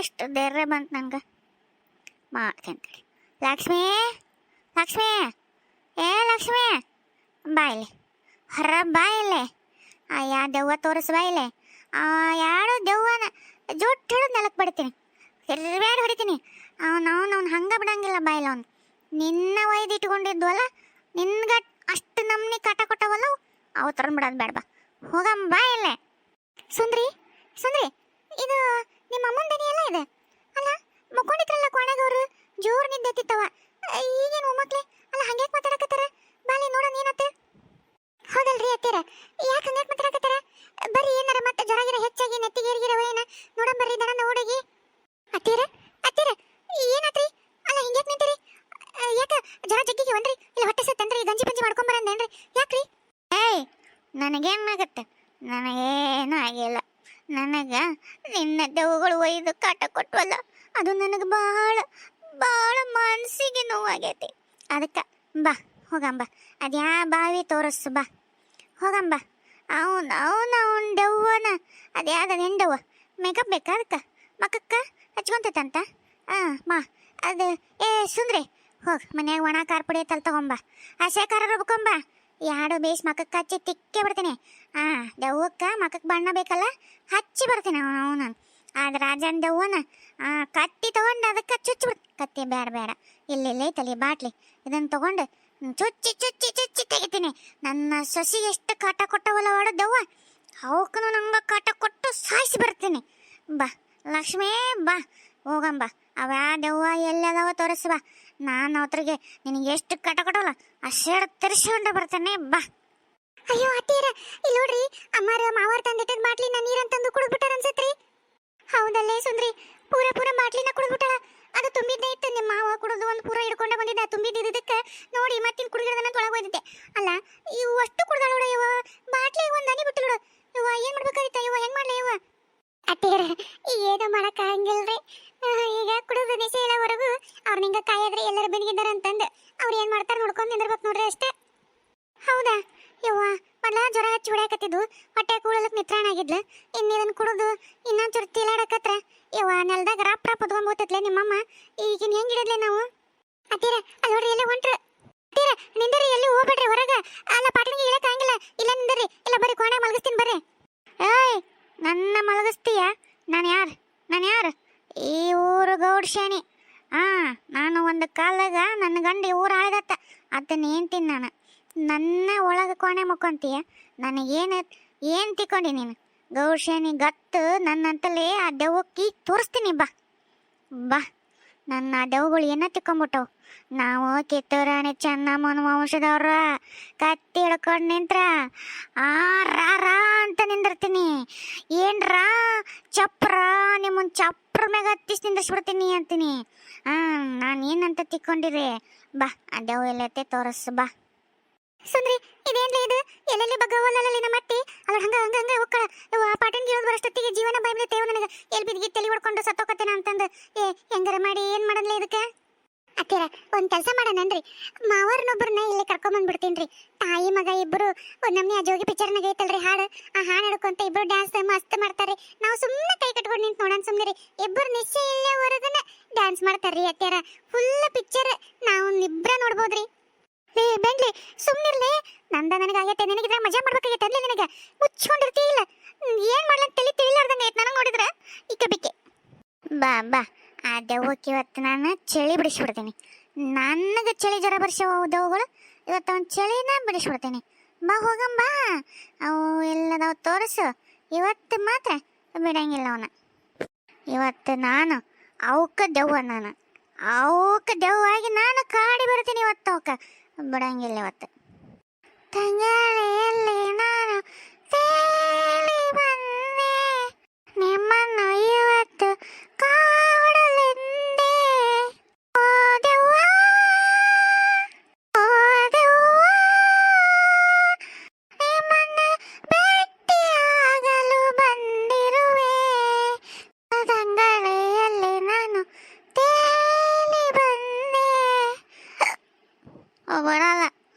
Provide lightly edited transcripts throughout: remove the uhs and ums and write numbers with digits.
ಇಷ್ಟು ಧೈರ್ಯ ಬಂತು ನಂಗೆ. ಮಾಡ್ಕೊಂತೇಳಿ. ಲಕ್ಷ್ಮೀ, ಲಕ್ಷ್ಮೀ, ಏ ಲಕ್ಷ್ಮೀ, ಬಾಯಿಲೆ ಹೊರ ಬಾಯಿಲೆ. ಯಾ ದೆವ್ವ ತೋರಿಸ್ ಬಾಯಿಲೆ. ಯಾರು ದೆವ್ವನ ಜೋಟ್ ಹಿಡಿದು ನೆಲಕ್ಕೆ ಬಿಡ್ತೀನಿ, ತಿರ್ಬ್ಯಾಡಿ ಹೊಡಿತೀನಿ. ಅವ್ನು ಹಂಗೆ ಬಿಡಂಗಿಲ್ಲ ಬಾಯಿಲ್ಲ. ಅವ್ನು ನಿನ್ನ ಒಯ್ದು ಇಟ್ಕೊಂಡಿದ್ವಲ್ಲ, ನಿನ್ಗೆ ಅಷ್ಟು ನಮ್ನಿ ಕಾಟ ಕೊಟ್ಟವಲ್ಲ, ಅವು ತಗೊಂಡು ಬಿಡೋದು ಬೇಡ. ಬಾ ಹೋಗಮ್ಮ ಬಾಯಿಲೆ. ಸುಂದ್ರಿ, ಸುಂದ್ರಿ, ಇದು ನಿಮ್ಮ ಅಮ್ಮನ ದನಿ ಎಲ್ಲ ಇದೆ ಅಲ್ಲ? ಮುಕ್ಕೊಂಡಿದ್ರಲ್ಲ ಕೋಣೆಗವ್ರು, ಜೋರು ನಿದ್ದೆತ್ತಿತ್ತವ. ಈಗೇನು ಒಮ್ಮಕ್ಲೆ ಅಲ್ಲ, ಹಂಗ್ಯಾಕೆ ಮಾತಾಡಕತ್ತಾರ? ಬಾಲಿ ನೋಡೋಣ ಏನತ್ತೆ. ಹೌದಲ್ರಿ ಅತ್ತೀರ, ಯಾಕೆ ಹಂಗ್ಯಾಕೆ ಮಾತಾಡಕತ್ತಾರ? ಬರ್ರಿ, ಏನಾರ ಮತ್ತೆ ಜ್ವರ ಹೆಚ್ಚಾಗಿ ನೆತ್ತಿಗೇರಿಗಿರವ ಏನ ನೋಡಂಬರ್ರಿ ದನ ಹುಡುಗಿ. ಅತ್ತೀರ, ಅತ್ತೀರ, ಏನಾತ್ರಿ? ಅಲ್ಲ ಹಿಂಗ್ಯಾಕೆ ನಿಂತೀರಿ? ಯಾಕೆ ಜ್ವರ ಜಗ್ಗಿಗೆ ಒಂದ್ರಿ? ಇಲ್ಲ ಹೊಟ್ಟೆ ಸತ್ತಂದ್ರಿ, ಗಂಜಿ ಪಂಜಿ ಮಾಡ್ಕೊಂಬರಂದೇನ್ರಿ? ಯಾಕ್ರಿ? ಏಯ್, ನನಗೇನಾಗತ್ತೆ? ನನಗೇನು ಆಗಿಲ್ಲ. ನನಗೆ ನಿನ್ನ ದೆವ್ವಗಳು ಒಯ್ದು ಕಾಟ ಕೊಟ್ಟವಲ್ಲ, ಅದು ನನಗೆ ಭಾಳ ಭಾಳ ಮನಸ್ಸಿಗೆ ನೋವಾಗೈತಿ. ಅದಕ್ಕೆ ಬಾ ಹೋಗಂಬ, ಅದ್ಯಾ ಬಾವಿ ತೋರಿಸು ಬಾ, ಹೋಗಂಬ. ಅವನ ದೆವ್ವನ ಅದ್ಯಾದ ಹೆಂಡವ್ವ ಮೇಕಪ್ ಬೇಕಾ ಅದಕ್ಕೆ? ಮಕ್ಕಕ್ಕೆ ಹಚ್ಕೊಂತೈತಂತ. ಮಾ ಅದು ಏ ಸುಂದ್ರಿ, ಹೋಗಿ ಮನ್ಯಾಗ ಒಣ ಖಾರ ಪುಡಿ ಐತಲ್ ತಗೊಂಬ, ಹಸೆ ಖಾರ ರುಬ್ಕೊಂಬ. ಯಾಡು ಬೇಸ್ ಮಕ್ಕಕ್ಕೆ ಹಚ್ಚಿ ತಿಕ್ಕೆ ಬಿಡ್ತೀನಿ. ದೆವ್ವಕ್ಕೆ ಮಕ್ಕಕ್ಕೆ ಬಣ್ಣ ಬೇಕಲ್ಲ, ಹಚ್ಚಿ ಬರ್ತೀನಿ ಅವನು. ಆದ್ರೆ ರಾಜನ ದೆವ್ವನ ಕತ್ತಿ ತೊಗೊಂಡು ಅದಕ್ಕೆ ಚುಚ್ಚಿಬಿಡ್ತೀನಿ. ಕತ್ತಿ ಬೇಡ ಬೇಡ, ಇಲ್ಲಿಲ್ಲೇ ತಲೆ ಬಾಟ್ಲಿ ಇದನ್ನು ತೊಗೊಂಡು ಚುಚ್ಚಿ ಚುಚ್ಚಿ ಚುಚ್ಚಿ ತೆಗಿತೀನಿ. ನನ್ನ ಸೊಸಿ ಎಷ್ಟು ಕಾಟ ಕೊಟ್ಟವಲ್ಲ ಹೊಡ ದೆವ್ವ, ಅವಕ್ಕೂ ನಂಗೆ ಕಾಟ ಕೊಟ್ಟು ಸಾಯಿಸಿ ಬರ್ತೀನಿ. ಬಾ ಲಕ್ಷ್ಮೀ, ಬಾ ಹೋಗಂಬ. ಅವ ದೆವ್ವ ಎಲ್ಲದವ ತೋರಿಸುವ. ನಾನು ಅವತ್ರಿಗೆ ನಿನಗೆ ಎಷ್ಟು ಕಾಟ ಕೊಟ್ಟವಲ್ಲ ಅಷ್ಟೆರಡು ತರಿಸ್ಕೊಂಡು ಬರ್ತೇನೆ. ಬಾ. ಅಯ್ಯೋ ಅತ್ತೀರ, ಇಲ್ಲಿ ನೋಡ್ರಿ, ಅಮ್ಮಾರ ಮಾವಾರ ತಂದಿಟ್ಟಿದ ಬಾಟ್ಲಿನ ನೀರಂತಂದು ಕುಡಿದ್ಬಿಟ್ಟಾರ ಅನ್ಸತ್ರಿ. ಹೌದಲ್ಲೇ ಸುಂದ್ರಿ, ಪೂರ ಬಾಟ್ಲಿನ ಕುಡಿದ್ಬಿಟ್ಟಾಳ. ಅದು ತುಂಬಿದ್ದೇ ಇತ್ತು, ನಿಮ್ಮ ಮಾವ ಕುಡಿದು ಒಂದು ಪೂರ ಹಿಡ್ಕೊಂಡೆ ಬಂದಿದ್ದ. ತುಂಬಿದ್ದಕ್ಕೆ ನೋಡಿ ಮತ್ತಿನ್ ಕುಡಿಗಿಡದನ್ನ ತೊಳಗೆ ಹೋಗಿದ್ದೆ ಅಲ್ಲ. ಇವು ಅಷ್ಟು ಕುಡ್ದಾಳ ನೋಡ, ಇವ ಬಾಟ್ಲಿ ಒಂದು ಹನಿ ಬಿಟ್ಟು ನೋಡು. ಇವ ಏನು ಮಾಡ್ಬೇಕಾಗಿತ್ತ? ಇವ ಹೆಂಗೆ ಮಾಡ್ಲಿ? ಇವ ಅತ್ತೀರ ಏನು ಮಾಡೋಕ್ಕಾಗಂಗಿಲ್ರಿ. ಈಗ ಕುಡಿದು ನಿಸೆ ಇಲ್ಲವರೆಗೂ ಅವ್ರು ನಿಂಗೆ ಕಾಯಾದ್ರೆ ಎಲ್ಲರೂ ಬೆನಿಗಿದ್ದಾರೆ ಅಂತಂದು ಅವ್ರು ಏನು ಮಾಡ್ತಾರೆ ನೋಡ್ಕೊಂಡು ನಿಂದಿರ್ಬೇಕು ನೋಡ್ರಿ ಅಷ್ಟೇ. ಹೌದಾ ಯವ್ವ, ಮೊದಲ ಜ್ವರ ಹಚ್ಚಿ ಹೊಡ್ಯಾಕತ್ತಿದ್ದು, ಹೊಟ್ಟೆ ಕೂಡಲಕ್ಕೆ ನಿತ್ರಾಣ ಆಗಿದ್ಲು. ಇನ್ನು ಇದನ್ನು ಕುಡಿದು ಇನ್ನೊಂದು ಚೂರು ತೀಲಾಡಕತ್ರ ಯವ್ವ ನೆಲದಾಗ ರಾಪ್ ರಾಪ್ ಹೊತ್ಕೊಂಡ್ಬೋತತ್ಲೆ ನಿಮ್ಮಮ್ಮ. ಈಗಿನ ಹೆಂಗೆ ಹಿಡಿದ್ಲೆ ನಾವು? ಅತ್ತೀರ ಅಲ್ಲಿ ನೋಡ್ರಿ, ಎಲ್ಲ ಹೊಂಟ್ರು. ಅತ್ತೀರ ನಿಂದರಿ, ಎಲ್ಲಿ ಹೋಗ್ಬೇಡ್ರಿ ಹೊರಗೆ. ಅಲ್ಲ ಪಾಟ್ಲಿಗೆ ಇಳಕ್ಕಾಗಿಲ್ಲ, ಇಲ್ಲ ನಿಂದರಿ, ಇಲ್ಲ ಬರ್ರಿ ಕೋಣೆ ಮಲಗಿಸ್ತೀನಿ ಬರ್ರಿ. ಏಯ್, ನನ್ನ ಮಲಗಿಸ್ತೀಯ? ನಾನು ಯಾರು? ಈ ಊರು ಗೌಡ್ಶಾಣಿ. ನಾನು ಒಂದು ಕಾಲದಾಗ ನನ್ನ ಗಂಡ ಊರು ಆಳಿದತ್ತ, ಅದನ್ನ ಏನ್ತೀನಿ ನಾನು. ನನ್ನ ಒಳಗೆ ಕೋಣೆ ಮುಕ್ಕೊಂತೀಯ? ಏನು ತಿಕ್ಕೊಂಡಿ ನೀನು? ಗೌಡ್ಶಾಣಿ ಗತ್ತು ನನ್ನಂತಲೇ ಆ ದೆವ್ವಕ್ಕೆ ತೋರಿಸ್ತೀನಿ. ಬಾ ಬಾ. ನನ್ನ ದೆವ್ವಗಳು ಏನ ತಿಕ್ಕೊಂಬಿಟ್ಟವು. ನಾವು ಕಿತ್ತೂರಾಣಿ ಚೆನ್ನಮ್ಮನ ವಂಶದವ್ರ ಕತ್ತಿ ಹಿಡ್ಕೊಂಡು ನಿಂತ್ರ ರಾ ಅಂತ ನಿಂದಿರ್ತೀನಿ. ಏನ್ರಾ ಚಪ್ರ, ನಿಮ್ಮನ್ನು ಚಪ್ರ ಮ್ಯಾಗ ಹತ್ತಿಸಿ ನಿಂದಿಸ್ಬಿಡ್ತೀನಿ ಅಂತೀನಿ. ನಾನು ಏನಂತ ತಿಕ್ಕೊಂಡಿರಿ? ಬಾ, ಆ ದೆವ್ವ ಎಲ್ಲೈತೆ ತೋರಿಸು ಬಾ. ಸುಂದ್ರಿ, ಇದೇನ್ಲಿ ಇದು? ಎಲ್ಲೆಲ್ಲಿ ಬಗ್ಗವಲ್ಲಲ್ಲಿ ನಮ್ಮ ಅತ್ತಿ ಅಲ್ಲ ಹಂಗ ಹೋಗ್ಕಳ. ಪಾಟನ್ ಗೀಳೋದು ಬರೋಷ್ಟೊತ್ತಿಗೆ ಜೀವನ ಬಾಯ್ಬಿಡ್ತೇವೆ ನನಗೆ. ಎಲ್ಲಿ ಬಿದ್ದಿಗೆ ತಲೆ ಹೊಡ್ಕೊಂಡು ಸತ್ತೋಕತ್ತೇನ ಅಂತಂದು ಹೆಂಗಾರ ಮಾಡಿ ಏನು ಮಾಡೋದ್ಲಿ ಇದಕ್ಕೆ? ಅತ್ತೀರ ಒಂದು ಕೆಲಸ ಮಾಡೋಣನ್ರಿ, ಮಾವರ್ನೊಬ್ಬರನ್ನ ಇಲ್ಲಿ ಕರ್ಕೊಂಬಂದ್ಬಿಡ್ತೀನಿ ರೀ. ತಾಯಿ ಮಗ ಇಬ್ಬರು ಒಂದು ನಮ್ಮನೆ ಆ ಜೋಗಿ ಪಿಕ್ಚರ್ನಾಗ ಐತಲ್ರಿ ಹಾಡು, ಆ ಹಾಡು ಹಿಡ್ಕೊಂತ ಇಬ್ಬರು ಡ್ಯಾನ್ಸ್ ಮಸ್ತ್ ಮಾಡ್ತಾರೆ. ನಾವು ಸುಮ್ಮನೆ ಕೈ ಕಟ್ಕೊಂಡು ನಿಂತು ನೋಡೋಣ ಸುಮ್ಮನೆ. ಇಬ್ಬರು ನಿಶ್ಚಯ ಇಲ್ಲೇವರೆಗನ ಡ್ಯಾನ್ಸ್ ಮಾಡ್ತಾರ್ರಿ ಅತ್ತೀರ. ಫುಲ್ ಪಿಕ್ಚರ್ ನಾವು ಇಬ್ಬರ ನೋಡ್ಬೋದ್ರಿ. ಏ ಬೆಂಗ್ಲಿ, ಸುಮ್ಮನಿರ್ಲಿ. ನನಗಾಗೈತೆ, ನಿನಗಿದ್ರೆ ಮಜಾ ಮಾಡ್ಬೇಕಾಗೈತೆ ಅನ್ಲಿ. ನಿನಗೆ ಮುಚ್ಕೊಂಡಿರ್ತೀಯಿಲ್ಲ, ಏನು ಮಾಡ್ಲಂತ ತಿಳಿಲಾರ್ದಂಗೆ ಐತೆ ನನಗೆ ನೋಡಿದ್ರೆ ಇಕ್ಕ ಬಿಕ್ಕೆ. ಬಾ ಬಾ, ಆ ದೆವ್ವಕ್ಕೆ ಇವತ್ತು ನಾನು ಚಳಿ ಬಿಡಿಸ್ಬಿಡ್ತೀನಿ. ನನಗೆ ಚಳಿ ಜ್ವರ ಬರ್ಸೋ ದೆವ್ವಗಳು ಇವತ್ತು ಅವ್ನು ಚಳಿನ ಬಿಡಿಸ್ಬಿಡ್ತೀನಿ. ಬಾ ಹೋಗಂಬ, ಅವು ಎಲ್ಲದವು ತೋರಿಸು. ಇವತ್ತು ಮಾತ್ರ ಬಿಡಂಗಿಲ್ಲ ಅವನ. ಇವತ್ತು ನಾನು ಅವಕ್ಕೆ ದೆವ್ವ, ಅವಕ್ಕೆ ದೆವ್ವಾಗಿ ನಾನು ಕಾಡಿ ಬರ್ತೀನಿ. ಇವತ್ತು ಅವಕ್ಕೆ ಬಿಡಂಗಿಲ್ಲ. ಇವತ್ತು ತಂಗಾಳಿಯಲ್ಲಿ ನಾನು ತೇಲಿ ಬಂದೆ, ನಿಮ್ಮನ್ನು ಇವತ್ತು ಕಾಡಲೆಂದೆ. ಓ ದೆವ್ವ, ಓ ದೆವ್ವ, ನಿಮ್ಮನ್ನು ಭೇಟಿಯಾಗಲು ಬಂದಿರುವೆ. ತಂಗಾಳಿಯಲ್ಲಿ ನಾನು ತೇಲಿ ಬಂದೆ. ಬಿಡಲ್ಲ,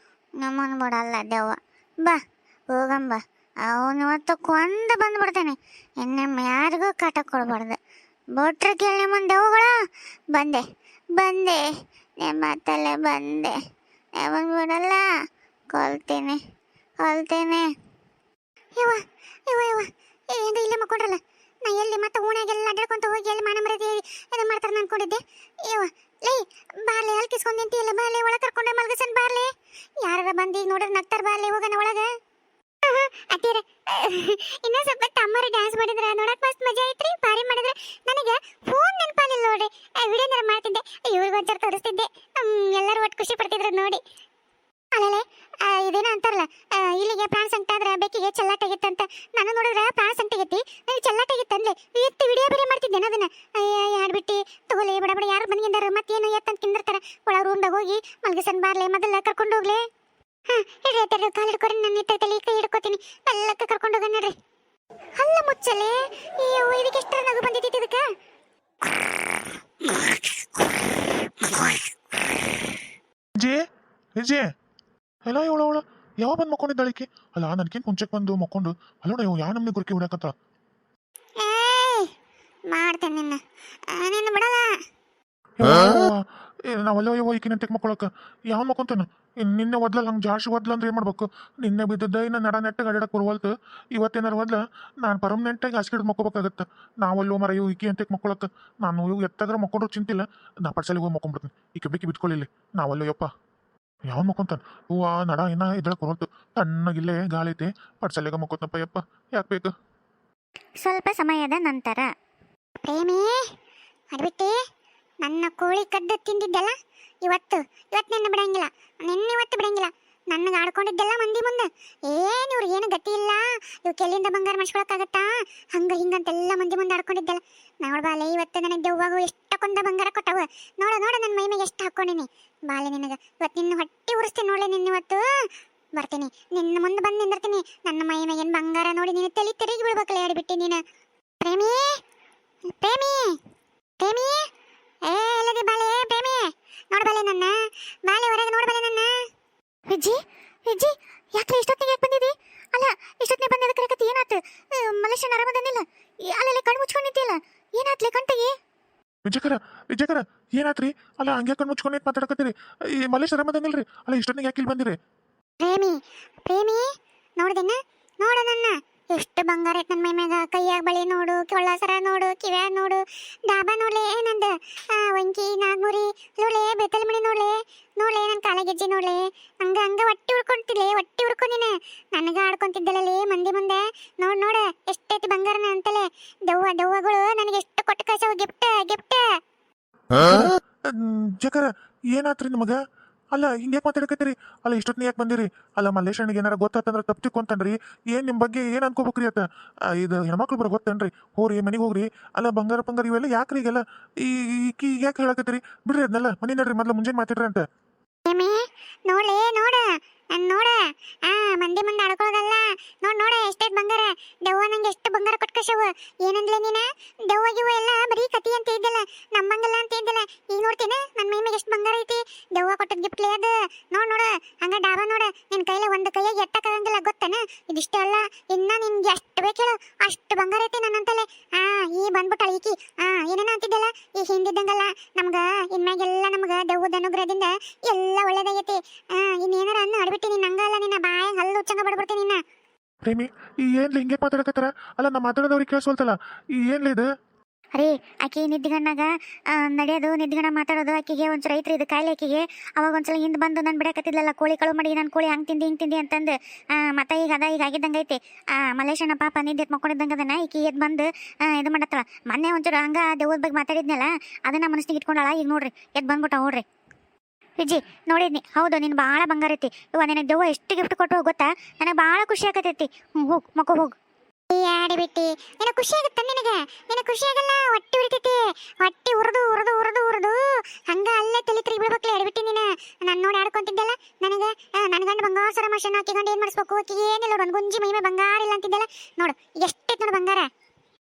ನಮ್ಮನ್ನು ಬಿಡಲ್ಲ ದೆವ್ವ. ಬಾ ಹೋಗಂಬ. ಅವನು ಇವತ್ತು ಕೊಂದು ಬಂದ್ಬಿಡ್ತಾನೆ. ಇನ್ನೊಮ್ಮೆ ಯಾರಿಗೂ ಕಾಟ ಕೊಡಬಾರ್ದು. ಬೋಟ್ರ ಕೇಳಿ ಮುಂದೆ ಅವುಗಳ ಬಂದೆ ಬಂದೆ ನಿಮ್ಮ ತಲೆ ಬಂದೆ ಯಾವಾಗ ಬಿಡಲ್ಲ ಕೊಲ್ತೇನೆ ಕೊಲ್ತೇನೆ. ಇವ ಇವ ಇವ ಏನು ಇಲ್ಲೇ ಮಕ್ಕೊಂಡ್ರಲ್ಲ. ನಾ ಎಲ್ಲಿ ಮತ್ತೆ ಓಣ್ಯಾಗೆಲ್ಲ ಅಡ್ಡಾಡ್ಕೊಂತ ಹೋಗಿ ಎಲ್ಲಿ ಮಾನ ಮರದಿ ಇದು ಮಾಡ್ತಾರೆ ಅನ್ಕೊಂಡಿದ್ದೆ. ಇವ ಲೈ ಬಾರ್ಲೆ ಅಲ್ಲಿ ಕಿಸ್ಕೊಂಡು ನಿಂತಿಲ್ಲ, ಬಾರ್ಲೆ ಒಳಗೆ ಕರ್ಕೊಂಡೆ ಮಲ್ಗಸನ್ ಬಾರ್ಲೆ. ಯಾರ ಬಂದು ಈಗ ನೋಡ್ರಿ ನಗ್ತಾರ, ಬಾರ್ಲೆ ಹೋಗೋಣ ಒಳಗೆ. ಅತ್ತೀರ ಇನ್ನೂ ಸ್ವಲ್ಪ ತಮ್ಮರು ಡ್ಯಾನ್ಸ್ ಮಾಡಿದ್ರೆ ನೋಡಕ್ ಮಸ್ತ್ ಮಜಾ ಐತ್ರಿ, ಭಾರಿ ಮಾಡಿದ್ರೆ. ನನಗೆ ಫೋನ್ ನೆನಪಾಲಿಲ್ಲ ನೋಡ್ರಿ, ವಿಡಿಯೋನಾರ ಮಾಡ್ತಿದ್ದೆ, ಇವ್ರಿಗೆ ಒಂಚೂರು ತೋರಿಸ್ತಿದ್ದೆ, ಎಲ್ಲರೂ ಒಟ್ಟು ಖುಷಿ ಪಡ್ತಿದ್ರು ನೋಡಿ. ಅಲ್ಲೇ ಇದೇನೋ ಅಂತಾರಲ್ಲ, ಇಲ್ಲಿಗೆ ಪ್ರಾಣ ಸಂಕಟ ಆದ್ರೆ ಬೆಕ್ಕಿಗೆ ಚೆಲ್ಲಾಟಾಗಿತ್ತಂತ. ನಾನು ನೋಡಿದ್ರೆ ಪ್ರಾಣ ಸಂಕಟ ನನಗೆ ಚೆಲ್ಲಾಟಾಗಿತ್ತಂದ್ರೆ ಎತ್ತು ವಿಡಿಯೋ ಬೇರೆ ಮಾಡ್ತಿದ್ದೇನೆ ಅದನ್ನ. ಆಡ್ಬಿಟ್ಟು ತಗೋಲೆ ಬಡ ಬಡ ಯಾರು ಬಂದ್ಗಿಂದಾರ ಮತ್ತೇನು ಎತ್ತಂತ ಕಿಂದಿರ್ತಾರೆ. ಒಳ ರೂಮ್ದಾಗ ಹೋಗಿ ಮಲ್ಗಿಸನ್ ಬಾರ್ಲೆ, ಮೊದಲ ಕರ್ಕೊಂಡು ಹೋಗ್ಲೆ. ಹಿಡಿಯತ್ತಾರ ಕಾಲು ಹಿಡ್ಕೊರಿ, ನನ್ನ ತಲೆ ಕೈ ಹಿಡ್ಕೋತೀನಿ, ಎಲ್ಲಕ್ಕ ಕರ್ಕೊಂಡು ಹೋಗ ನೋಡ್ರಿ. ಅಲ್ಲ ಮುಚ್ಚಲೆ, ಇದಕ್ಕೆ ಎಷ್ಟರ ನಗು ಬಂದಿತ್ತು ಇದಕ್ಕೆ. ಜೇ ಜೇ ಎಲ್ಲ ಇವಳ ಯಾವ ಬಂದು ಮಕ್ಕೊಂಡಿದ್ದಾಳಿಕೆ ಅಲ್ಲ, ನನ್ಗೇನು ಕುಂಚಕ್ಕೆ ಬಂದು ಮಕ್ಕೊಂಡು ಅಲ್ಲೋಡ ಇವ್ ಯಾವ ನಮ್ಗೆ ಗುರುಕಿ ಹೊಡ್ಯಾಕತ್ತ. ಮಾಡ್ತೇನೆ ನಿನ್ನ ನಿನ್ನ ಬಿಡಲ್ಲ. ನಾವಲ್ಲ ಈಕಿನ ತೆಕ್ ಮಕ್ಕೊಳಕ ಯಾವ ಮಕ್ಕೊಂತಾನ. ನಿನ್ನೆ ಒದ್ಲಲ್ಲ ಹಂಗೆ ಜಾಸ್ತಿ ಒದ್ಲಂದ್ರೆ ಏನು ಮಾಡ್ಬೇಕು. ನಿನ್ನೆ ಬಿದ್ದದ್ದ ಇನ್ನು ನಡ ನೆಟ್ಟಾಗ ಅಡ್ಯಾಡಕ್ಕೆ ಬರುವಲ್ತು. ಇವತ್ತೇನಾರು ಒದ್ಲ ನಾನು ಪರ್ಮನೆಂಟಾಗಿ ಹಾಸ್ಕಿಡ್ ಮಕ್ಕೋಬೇಕಾಗತ್ತೆ. ನಾವಲ್ಲೋ ಮರ ಇವು ಈಕಿ ಅಂತಕ್ಕೆ ಮಕ್ಕೊಳಕ್ಕೆ ನಾನು ಇವು ಎತ್ತಾದ್ರೆ ಮಕ್ಕೊಂಡ್ರು ಚಿಂತಿಲ್ಲ. ನಾ ಪಡ್ಸಲಿಗೆ ಹೋಗಿ ಮಕ್ಕೊಂಡ್ಬಿಡ್ತೀನಿ. ಈಕೆ ಬೇಕಿ ಬಿತ್ಕೊಳ್ಳಿಲ್ಲ ನಾವಲ್ಲೋ ಯಪ್ಪ ಯಾವ ಮಕ್ಕೊಂತಾನ. ಹೂವ ನಡ ಇನ್ನ ಇದ್ರಕ್ಕೆ ಬರುವಲ್ತು, ತಣ್ಣಗಿಲ್ಲೇ ಗಾಳಿ ಐತೆ, ಪಡ್ಸಲಿಗೆ ಮಕ್ಕೋತನಪ್ಪ ಯಪ್ಪ, ಯಾಕೆ ಬೇಕು. ಸ್ವಲ್ಪ ಸಮಯದ ನಂತರ. ಪ್ರೇಮಿ ಅಡ್ಬಿಟ್ಟಿ, ನನ್ನ ಕೋಳಿ ಕದ್ದು ತಿಂದಿದ್ದಲ್ಲ ಇವತ್ತು ನಿನ್ನ ಬಿಡಂಗಿಲ್ಲ, ಇವತ್ತು ಬಿಡಂಗಿಲ್ಲ. ನನಗೆ ಆಡ್ಕೊಂಡಿದ್ದೆಲ್ಲ ಮಂದಿ ಮುಂದೆ ಏನು ಇವ್ರಿಗೆ ಏನು ಗತಿ ಇಲ್ಲ, ಇವಕ್ಕೆ ಎಲ್ಲಿಂದ ಬಂಗಾರ ಮಾಡಿಸ್ಕೊಳಕ್ಕಾಗತ್ತಾ, ಹಂಗೆ ಹಿಂಗಂತೆಲ್ಲ ಮಂದಿ ಮುಂದೆ ಆಡ್ಕೊಂಡಿದ್ದೆಲ್ಲ. ನೋಡ್ಬಾಲೆ ಇವತ್ತು ನನಗೆ ದೆವ್ವಾಗ ಎಷ್ಟಕ್ಕೊಂದ ಬಂಗಾರ ಕೊಟ್ಟವ. ನೋಡ ನನ್ನ ಮೈ ಮೇಲೆ ಎಷ್ಟು ಹಾಕ್ಕೊಂಡಿನಿ ಬಾಲೆ. ನಿನಗೆ ಇವತ್ತು ನಿನ್ನ ಹೊಟ್ಟೆ ಉರಿಸ್ತೀನಿ ನೋಡ್ಲೆ. ಇವತ್ತು ಬರ್ತೀನಿ ನಿನ್ನ ಮುಂದೆ ಬಂದು ನಿಂದಿರ್ತೀನಿ. ನನ್ನ ಮೈ ಮೇಲೆ ಏನು ಬಂಗಾರ ನೋಡಿ ನೀನು ತಲೆ ತಿರುಗಿ ಬಿಡ್ಬೇಕಲ್ಲ ಆಡಿಬಿಟ್ಟು ನೀನು. ಪ್ರೇಮಿ ಪ್ರೇಮಿ ಪ್ರೇಮಿ ಎಲ್ಲದಿ ಬಾಲೆ, ಪ್ರೇಮಿ ನೋಡ್ಬಾಲೆ ನನ್ನ, ಬಾಲೆ ಹೊರಗೆ ನೋಡ್ಬಾಲೆ ನನ್ನ. ವಿಜ್ಜಿ ವಿಜ್ಜಿ ಯಾಕೆ ಇಷ್ಟೊತ್ತಿಗೆ ಯಾಕೆ ಬಂದಿದ್ದಿ? ಅಲ್ಲ ಇಷ್ಟೊತ್ತಿಗೆ ಬಂದಿದ್ದ ಕರೆಕತ್ತಿ ಏನಾಯ್ತು? ಮಲೇಶನ್ ಆರಾಮದನಿಲ್ಲ, ಅಲ್ಲಲ್ಲಿ ಕಣ್ಣು ಮುಚ್ಕೊಂಡು ನಿಂತಿಲ್ಲ, ಏನಾತ್ಲೆ ಕಣ್ತಗಿ? ವಿಜಯಕರ ಏನಾತ್ರಿ? ಅಲ್ಲ ಹಂಗೆ ಕಣ್ಣು ಮುಚ್ಕೊಂಡು ಮಾತಾಡಕತ್ತೀರಿ. ಈ ಮಲೇಶ್ ಆರಾಮದನಿಲ್ರಿ? ಅಲ್ಲ ಇಷ್ಟೊತ್ತಿಗೆ ಯಾಕೆ ಇಲ್ಲಿ ಬಂದಿರಿ? ಪ್ರೇಮಿ ಪ್ರೇಮಿ ನೋಡ್ದೇನ, ನೋಡ ನನ್ನ ಎಷ್ಟು ಬಂಗಾರ ಐತೆ ನನ್ನ ಮೈ ಮ್ಯಾಗ. ಕೈಯಾಗ ಬಳಿ ನೋಡು, ಕೊಳ್ಳಸರ ನೋಡು, ಕಿವ್ಯಾಗ ನೋಡು, ಡಾಬಾ ನೋಡ್ಲೆ ನಂದು, ವಂಕಿ ನಾಗ್ಮುರಿ ನೋಡ್ಲೆ, ಬೆತ್ತಲ್ ಮಣಿ ನೋಡ್ಲೆ ನನ್ನ ಕಾಲಗೆಜ್ಜೆ ನೋಡ್ಲೆ. ಹಂಗ ಹೊಟ್ಟಿ ಉಳ್ಕೊಂತಿದ್ಲೆ, ಹೊಟ್ಟಿ ಉಳ್ಕೊಂಡಿನ ನನಗ ಆಡ್ಕೊಂತಿದ್ದಲೇ ಮಂದಿ ಮುಂದೆ. ನೋಡ ಎಷ್ಟೈತಿ ಬಂಗಾರನ ಅಂತಲೇ. ದೆವ್ವಗಳು ನನಗೆ ಎಷ್ಟು ಕೊಟ್ಟು ಕಳ್ಸವು ಗಿಫ್ಟ್. ಜಕರ ಏನಾತ್ರಿ ನಿಮಗ? ಅಲ್ಲ ಹಿಂಗೆ ಯಾಕೆ ಮಾತಾಡಕತ್ತೀರಿ? ಅಲ್ಲ ಇಷ್ಟೊತ್ತಿನ ಯಾಕೆ ಬಂದಿರಿ? ಅಲ್ಲ ಮಲ್ಲೇಶನಿಗೆ ಏನಾರ ಗೊತ್ತಾತಂದ್ರೆ ತಪ್ಪು ತಿಕ್ಕೊಂತನ್ರಿ. ಏನು ನಿಮ್ಮ ಬಗ್ಗೆ ಏನು ಅನ್ಕೋಬೇಕ್ರಿ ಅತ್ತ? ಇದು ಹೆಣ್ಮಕ್ಳು ಬರೋ ಗೊತ್ತೇನ್ರಿ? ಹೋಗ್ರಿ ಮನೆಗೆ ಹೋಗ್ರಿ. ಅಲ್ಲ ಬಂಗಾರ ಇವೆಲ್ಲ ಯಾಕ್ರಿ ಈಗೆಲ್ಲ ಈಗ ಯಾಕೆ ಹೇಳಕತ್ತೀರಿ? ಬಿಡ್ರಿ ಅದನ್ನೆಲ್ಲ ಮನೆ ನಡ್ರಿ, ಮೊದಲು ಮುಂಜಾನೆ ಮಾತಾಡ್ರಿ ಅಂತ. ನೋಡ ಮಂದಿ ಮುಂದೆ ಆಡ್ಕೊಳ್ಳೋದಲ್ಲ. ನೋಡ ಎಷ್ಟೈತ್ ಬಂಗಾರ. ದೆವ್ವ ನಂಗೆ ಎಷ್ಟು ಬಂಗಾರ ಕೊಟ್ಕಶವ. ಏನಂದ್ಲೆ ನೀನ? ದೆವ್ವಾಗಿವ ಎಲ್ಲ ಬರೀ ಕತಿ ಅಂತ ಇದ್ದಲ್ಲ, ನಮ್ಮಂಗಲ್ಲ ಅಂತ ಇದ್ದಲ್ಲ. ಈಗ ನೋಡ್ತೇನೆ ನನ್ನ ಮೈ ಮೇಲೆ ಎಷ್ಟು ಬಂಗಾರ ಐತಿ. ದೆವ್ವ ಕೊಟ್ಟದ ಗಿಫ್ಟ್ಲೇ ಅದು. ನೋಡ ಹಂಗ ಡಾಬಾ ನೋಡ, ನಿನ್ ಕೈಲ ಒಂದು ಕೈಯಾಗಿ ಎಟ್ಟಕ್ಕಾಗಂಗಿಲ್ಲ ಗೊತ್ತೇನ? ಇದಿಷ್ಟೇ ಅಲ್ಲ, ಇನ್ನ ನಿನ್ಗೆ ಎಷ್ಟು ಬೇಕೇಳು ಅಷ್ಟು ಬಂಗಾರ ಐತಿ ನನ್ನಂತಲೇ. ಈ ಬಂದ್ಬಿಟ್ಟ ಈಕಿ ಏನೇನ ಅಂತಿದ್ದಲ್ಲ, ಈ ಹಿಂದಿದ್ದಂಗಲ್ಲ ನಮ್ಗ ಇನ್ಮ್ಯಾಗೆಲ್ಲ ನಮ್ಗ ದೆವ್ವದ ಅನುಗ್ರಹದಿಂದ ಎಲ್ಲ ಒಳ್ಳೇದಾಗೈತಿ. ಇನ್ನೇನಾರ ಅನ್ನ ಆಡ್ಬಿಟ್ಟಿನಿ, ನಂಗಲ್ಲ ನಿನ್ನ ಬಾಯ ಹಲ್ಲು ಉಚ್ಚಂಗ ಬಡ್ಬಿಡ್ತೀನಿ ನಿನ್ನ. ಪ್ರೇಮಿ ಈ ಏನ್ಲಿ ಹಿಂಗೆ ಮಾತಾಡಕತ್ತಾರ? ಅಲ್ಲ ನಾ ಮಾತಾಡೋದವ್ರಿಗೆ ಕೇಳಿಸೋಲ್ತಲ್ಲ, ಈ ಏನ್ಲಿ ಇದು? ಅರೇ ಆಕೆ ನಿದ್ದಿಗಣ್ಣಾಗ ನಡೆಯೋದು, ನಿದ್ದಿಗಣ್ಣ ಮಾತಾಡೋದು, ಆಕೆಗೆ ಒಂಚೂರು ಐತ್ರಿ ಇದು ಕಾಯಿಲೆ ಆಕೆಗೆ. ಅವಾಗ ಒಂದ್ಸಲ ಹಿಂದೆ ಬಂದು ನಾನು ಬಿಡಕತ್ತಿದ್ಲಲ್ಲ, ಕೋಳಿ ಕಳು ಮಾಡಿ ನಾನು ಕೋಳಿ ಹಂಗೆ ತಿಂದು ಹಿಂಗೆ ತಿಂದು ಅಂತಂದು. ಮತ್ತೆ ಈಗ ಆಗಿದ್ದಂಗೆ ಐತೆ. ಮಲೇಶನ ಪಾಪ ನಿದ್ದೆ ಮಕ್ಕೊಂಡಿದ್ದಂಗೆ ಅದನ್ನ ಈಕೆ ಎದ್ದು ಬಂದು ಇದು ಮಾಡತ್ತಳ. ಮೊನ್ನೆ ಒಂಚೂರು ಹಂಗೆ ದೆವ್ವದ ಬಗ್ಗೆ ಮಾತಾಡಿದ್ನಲ್ಲ, ಅದನ್ನ ಮನಸ್ಸಿಗೆ ಇಟ್ಕೊಂಡಾಳ. ಈಗ ನೋಡ್ರಿ ಎದ್ದು ಬಂದ್ಬಿಟ್ಟ ನೋಡ್ರಿ. ವಿಜಿ ನೋಡಿದ್ನಿ, ಹೌದು ನೀನು ಭಾಳ ಬಂಗಾರ ಐತಿ. ಇವ ನಿನಗೆ ದೆವ್ವ ಎಷ್ಟು ಗಿಫ್ಟ್ ಕೊಟ್ಟು ಗೊತ್ತಾ? ನನಗೆ ಭಾಳ ಖುಷಿ ಆಗತೈತಿ. ಹೋಗಿ ಮಕ್ಕೋ ಹೋಗು. ಆಡಿಬಿಟ್ಟಿ ನಿನಗೆ ಖುಷಿ ಆಗುತ್ತೆ? ನಿನಗೆ ಖುಷಿ ಆಗಲ್ಲ, ಹೊಟ್ಟಿ ಉರಿತೈತಿ. ಹೊಟ್ಟಿ ಉರಿದು ಹಂಗ ಅಲ್ಲೇ ತಲೆ ತಿರುಗಿ ಬಿಡ್ಬೇಕಲ್ಲ ಆಡಿಬಿಟ್ಟಿ ನೀನು. ನಾನು ನೋಡಿ ಆಡ್ಕೊಂತಿದ್ದಲ್ಲ, ನನ್ನ ಗಂಡ ಬಂಗಾರ ಸರ ಮಷನ್ ಹಾಕಿಕೊಂಡು ಏನು ಮಾಡಿಸ್ಬೇಕು? ಆಕಿಗೆ ಏನಿಲ್ಲ, ಒಂದು ಗುಂಜಿ ಮೈಮೆ ಬಂಗಾರ ಇಲ್ಲ ಅಂತಿದ್ದಲ್ಲ. ನೋಡು ಎಷ್ಟೈತೆ ನೋಡು ಬಂಗಾರ.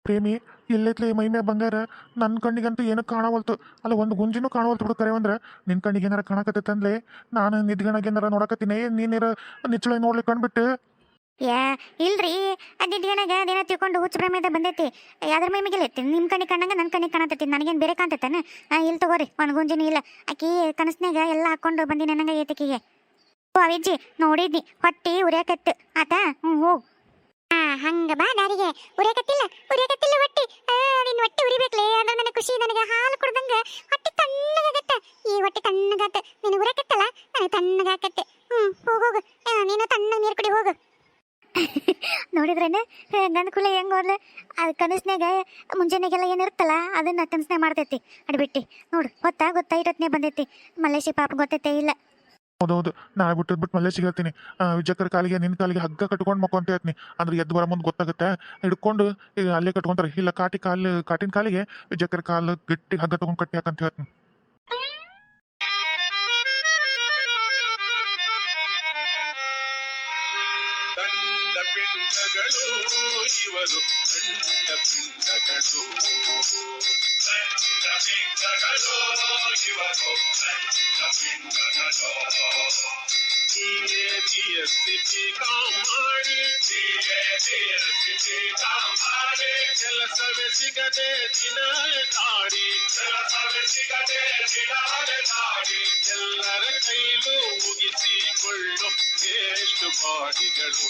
ಪ್ರೇಮಿ ಎಲ್ಲೈತ್ಲೆ ಮೈಮೆ ಬಂಗಾರ? ನನ್ನ ಕಣ್ಣಿಗಂತೂ ಏನು ಕಾಣವಲ್ತು. ಅಲ್ಲ ಒಂದು ಗುಂಜಿನೂ ಕಾಣವಲ್ತು ಬಿಡು. ಕರೆ ಅಂದ್ರೆ ನಿನ್ನ ಕಣ್ಣಿಗೆ ಏನಾರ ಕಾಣಕತ್ತಂದ್ಲೆ, ನಾನು ನಿದ್ಗಣಗೆ ಏನಾರ ನೋಡಕತ್ತೀನಿ, ನೀನೇರ ನಿಚ್ಚಳ ನೋಡ್ಲಿಕ್ಕೆ ಕಂಡ್ಬಿಟ್ಟು. ಯಾ ಇಲ್ರಿ ಅದಿದ್ಗಣಗ ಅದೇನೋ ತಿಳ್ಕೊಂಡು ಹುಚ್ಚ ಪ್ರಮೇದ ಬಂದೈತಿ. ಯಾವ್ದ್ರ ಮೈ ಮಿಗಿಲೈತಿ ನಿಮ್ಮ ಕಣ್ಣಿಗೆ ಕಾಣಂಗ ನನ್ನ ಕಣ್ಣಿಗೆ ಕಾಣತೈತಿ, ನನಗೇನು ಬೇರೆ ಕಾಣ್ತೈತಾನೆ? ಇಲ್ಲಿ ತಗೋರಿ ಒಂದು ಗುಂಜಿನೂ ಇಲ್ಲ. ಆಕಿ ಕನಸ್ನಾಗ ಎಲ್ಲ ಹಾಕೊಂಡು ಬಂದಿನಿ ನನಗೆ ಏತಕಿಗೆ. ಓ ಅವಿಜ್ಜಿ ನೋಡಿದ್ನಿ ಹೊಟ್ಟಿ ಉರಿಯಾಕತ್ತು ಆತ. ಹೋಗು. ಹಂಗ ಬಾ ದಾರಿಗೆ. ಉರಿಯಾಕತ್ತಿಲ್ಲ ಹೊಟ್ಟಿ. ನಿನ್ನ ಹೊಟ್ಟೆ ಉರಿಬೇಕ್ಲೆ ಅಂದ್ರೆ ನನಗೆ ಖುಷಿ. ನನಗೆ ಹಾಲು ಕುಡ್ದಂಗ ಹೊಟ್ಟೆ ತಣ್ಣಗಾಗತ್ತೆ. ಈ ಹೊಟ್ಟೆ ತಣ್ಣಗಾತ ನಿನಗೆ ಉರಿಯಾಕತ್ತಲ್ಲ, ನನಗೆ ತಣ್ಣಗಾಕತ್ತೆ. ಹೋಗು ನೀನು ತಣ್ಣಗೆ ನೀರು ಕುಡಿ ಹೋಗು. ನೋಡಿದ್ರೇನೆ ನನ್ನ ಕುಲ ಹೆಂಗ ಹೋದ್ಲ. ಅದು ಕನಸ್ನಾಗ ಮುಂಜಾನೆಗೆಲ್ಲ ಏನಿರುತ್ತಲ್ಲ ಅದನ್ನ ಕನಸ್ನಾಗ ಮಾಡ್ತೈತಿ. ಅಡ್ಬಿಟ್ಟು ನೋಡು ಗೊತ್ತಾಯಿರತ್ನೇ ಬಂದೈತಿ. ಮಲ್ಲೇಶಿ ಪಾಪ ಗೊತ್ತೈತೆ ಇಲ್ಲ. ಹೌದೌದು, ನಾಳೆ ಬಿಟ್ಟು ಮಲ್ಲೇ ಸಿಗತ್ತೀನಿ. ವಿಜಯಕರ ಕಾಲಿಗೆ ನಿನ್ನ ಕಾಲಿಗೆ ಹಗ್ಗ ಕಟ್ಕೊಂಡು ಮಕ್ಕೊಂತ ಇರ್ತೀನಿ. ಅಂದ್ರೆ ಎದ್ದು ಬರೋ ಮುಂದೆ ಗೊತ್ತಾಗುತ್ತೆ. ಹಿಡ್ಕೊಂಡು ಈಗ ಅಲ್ಲೇ ಕಟ್ಕೊಂತಾರೆ. ಇಲ್ಲ ಕಾಟಿನ ಕಾಲಿಗೆ ವಿಜಯಕರ ಕಾಲು ಗಟ್ಟಿ ಹಗ್ಗ ತಗೊಂಡು ಕಟ್ಟಿ ಹಾಕಂತ ಹೇಳ್ತೀನಿ. ಪಿಂಡಗಳು ಇವರು ಗಂಡ ಪಿಂಡಗಳು, ಗಂಡ ಪಿಂಡಗಳು ಇವರು ಗಂಡ ಪಿಂಡಗಳು. ಮಾಡಿ ಕೆಲಸವೇ ಸಿಗದೆ ದಿನಾಲೆ ದಾಡಿ, ಕೆಲಸವೇ ಸಿಗದೆ ದಿನಾಲೆ ದಾಡಿ, ಎಲ್ಲರ ಕೈಲೂ ಮುಗಿಸಿಕೊಳ್ಳು ಎಷ್ಟು ಬಾಡಿಗಳು.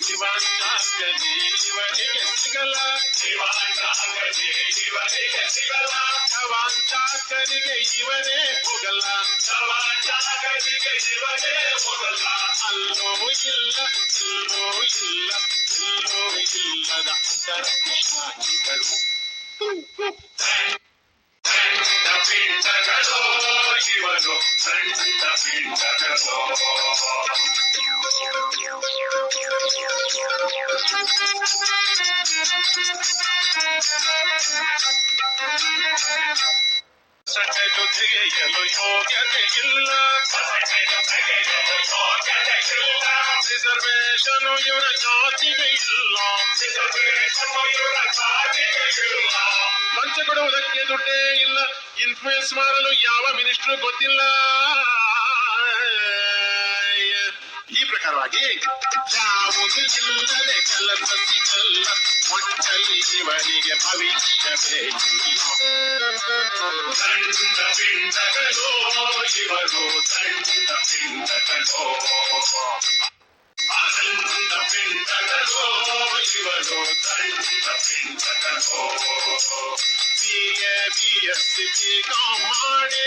ಶಿವಾಂಚಾಗಲಿ ಇವರಿಗೆ ಸಿಗಲ್ಲ, ಶಿವಾಂಚಾಗಲಿ ಇವರಿಗೆ ಸಿಗಲ್ಲ, ಶವಾಂಚಾಕರಿಗೆ ಇವರೇ ಹೋಗಲ್ಲ, ಶವಾಂಚಾಕರಿಗೆ ಇವರೇ ಹೋಗಲ್ಲ. ಅಲ್ಲೋ ಇಲ್ಲ ಇಲ್ಲೋ ಇಲ್ಲ ಇಲ್ಲೋ ಇಲ್ಲದ ಅಂತರ್ವಿಷಾದಿಗಳು. ಗಂಡ ಪಿಂಡಗಳು ಇವರು ಗಂಡ ಪಿಂಡಗಳು. ಸಟೆದು ತೆಗೆಯಲು ಯೋಗ್ಯತೆ ಇಲ್ಲ, ರಿಸರ್ವೇಶನ್ ಇವರ ಜಾತಿಗೆ ಇಲ್ಲ, ಲಂಚ ಕೊಡುವುದಕ್ಕೆ ದುಡ್ಡೇ ಇಲ್ಲ, ಇನ್ಫ್ಲೂಯೆನ್ಸ್ ಮಾಡಲು ಯಾವ ಮಿನಿಸ್ಟ್ರು ಗೊತ್ತಿಲ್ಲ. ಈ ಪ್ರಕಾರವಾಗಿ ಯಾವುದು ಇಲ್ಲದೆ ಕೆಲಸ ಸಿಗಲ್ಲ, ಒಟ್ಟಲ್ಲಿ ಇವರಿಗೆ ಭವಿಷ್ಯ ಬೇಕಿಲ್ಲ. ಗಂಡ ಪಿಂಡಗಳು ಇವರು ಗಂಡ ಪಿಂಡಗಳು, ಗಂಡ ಪಿಂಡಗಳು ಇವರು ಗಂಡ ಪಿಂಡಗಳು. BSc ಮಾಡಿ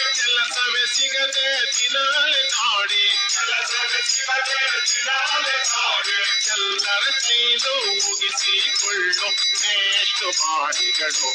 ಕೆಲಸವೇ ಸಿಗದೆ ದಿನಾಲೆ ದಾಡಿ, ಕೆಲಸವೇ ಸಿಗದೆ ದಿನಾಲೆ ದಾಡಿ, ಎಲ್ಲರ ಕೈಲೂ ಮುಗಿಸಿಕೊಳ್ಳು ಎಷ್ಟು ಬಾಡಿಗಳು.